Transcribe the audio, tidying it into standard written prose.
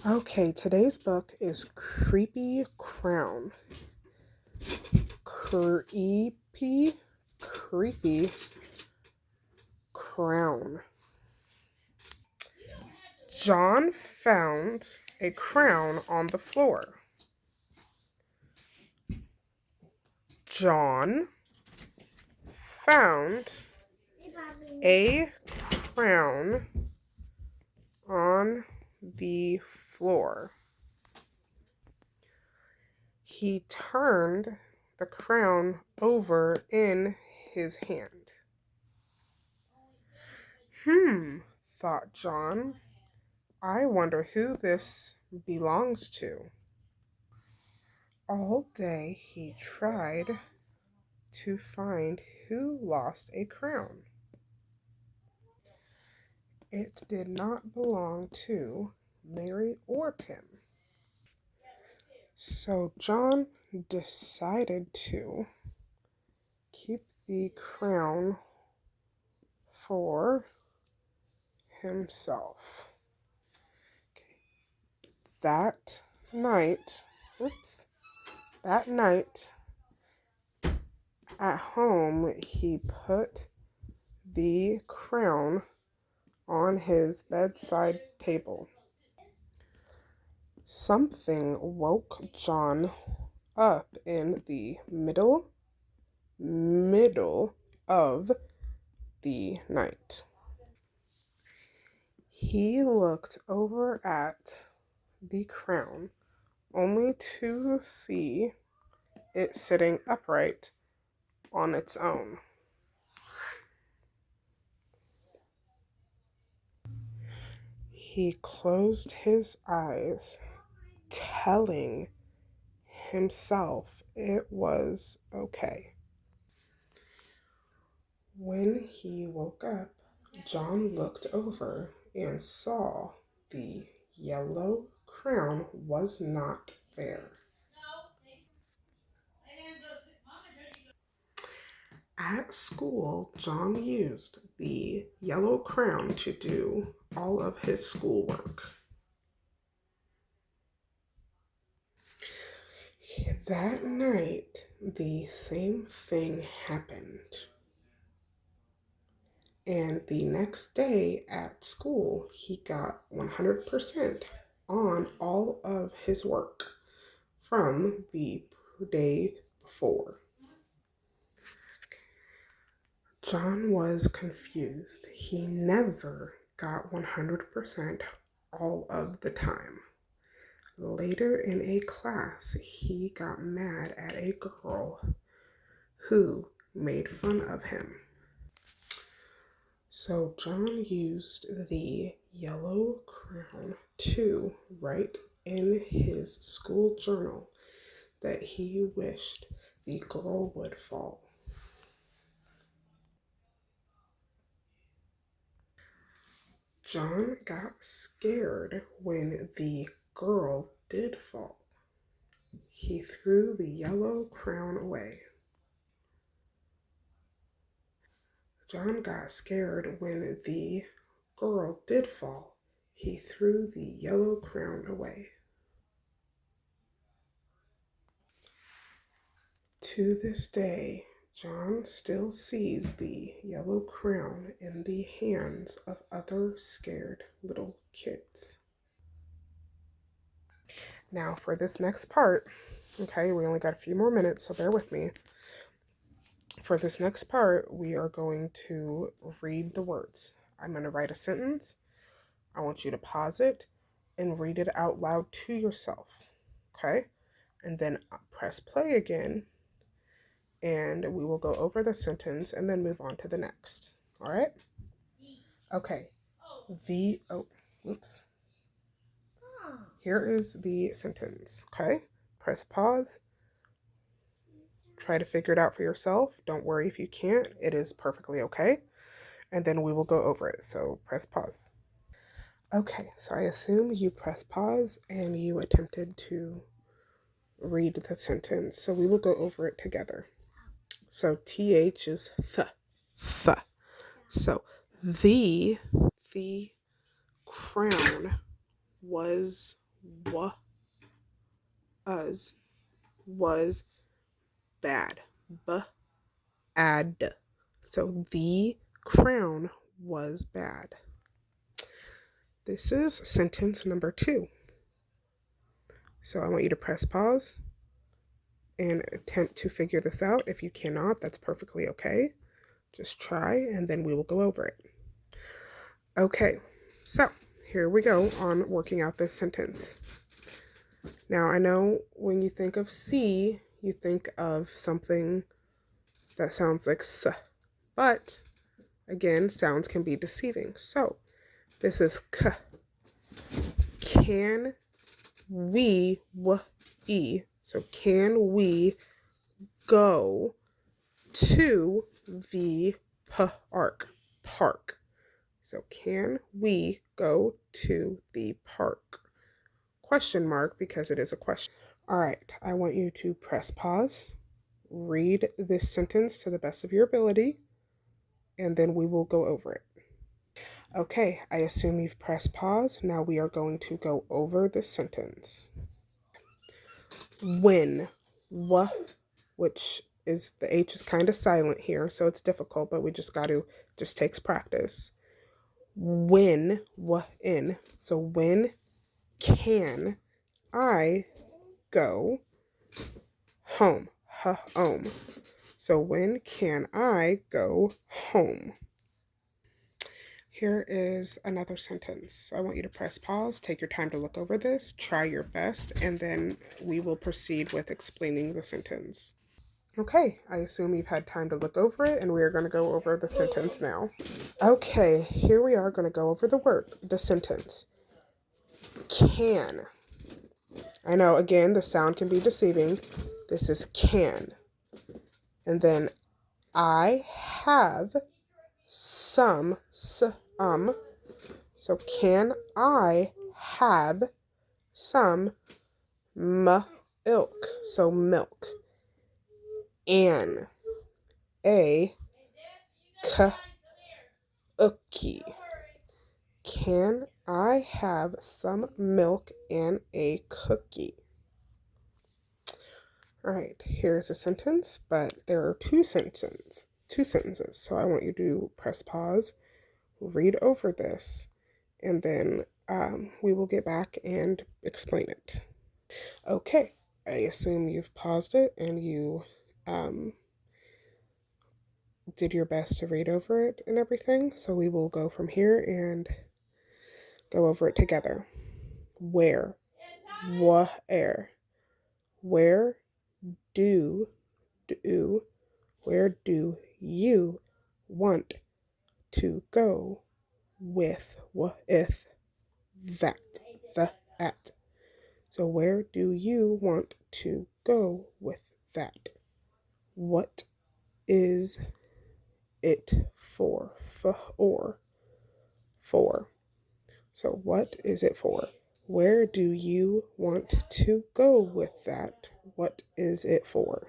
Okay, today's book is Creepy Crown. Creepy Crown. John found a crown on the floor. John found a crown on the floor. He turned the crown over in his hand. Thought John. I wonder who this belongs to. All day he tried to find who lost a crown. It did not belong to Mary or Tim. So John decided to keep the crown for himself. That night, that night at home, he put the crown on his bedside table. Something woke John up in the middle of the night. He looked over at the crown only to see it sitting upright on its own. He closed his eyes, telling himself it was okay. When he woke up, John looked over and saw the yellow crown was not there. At school, John used the yellow crown to do all of his schoolwork. That night, the same thing happened. And the next day at school, he got 100% on all of his work from the day before. John was confused. He never got 100% all of the time. Later in a class, he got mad at a girl who made fun of him. So John used the yellow crown to write in his school journal that he wished the girl would fall. John got scared when the girl did fall. He threw the yellow crown away. John got scared when the girl did fall. He threw the yellow crown away. To this day, John still sees the yellow crown in the hands of other scared little kids. Now, for this next part, okay, we only got a few more minutes, so bear with me. For this next part, we are going to read the words. I'm going to write a sentence. I want you to pause it and read it out loud to yourself, okay? And then press play again, and we will go over the sentence and then move on to the next, all right? Okay, oops. Here is the sentence, okay? Press pause. Try to figure it out for yourself. Don't worry if you can't. It is perfectly okay. And then we will go over it. So press pause. Okay, so I assume you press pause and you attempted to read the sentence. So we will go over it together. So TH is th. So the crown was was, was bad. Bad. So the crown was bad. This is sentence number 2. So I want you to press pause and attempt to figure this out. If you cannot, that's perfectly okay. Just try and then we will go over it. Okay, so here we go on working out this sentence. Now I know when you think of C, you think of something that sounds like S, but again, sounds can be deceiving. So this is K. Can we, E. So can we go to the park? So can we go to the park? Question mark, because it is a question. All right, I want you to press pause, read this sentence to the best of your ability, and then we will go over it. Okay, I assume you've pressed pause. Now we are going to go over the sentence. When, which is the H is kind of silent here, so it's difficult, but we just takes practice. When, in. So when can I go home? Home. So when can I go home? Here is another sentence. I want you to press pause, take your time to look over this, try your best, and then we will proceed with explaining the sentence. Okay, I assume you've had time to look over it, and we are going to go over the sentence now. Okay, here we are going to go over the sentence. Can. I know, again, the sound can be deceiving. This is can. And then I have some. So can I have some milk? So milk. An. A cookie. Can I have some milk and a cookie? All right, here's a sentence, but there are two sentences. So I want you to press pause, read over this, and then we will get back and explain it. Okay, I assume you've paused it and you did your best to read over it and everything. So we will go from here and go over it together. Where? Where do where do you want to go with that? So where do you want to go with that? What is it for? For. So what is it for? Where do you want to go with that? What is it for?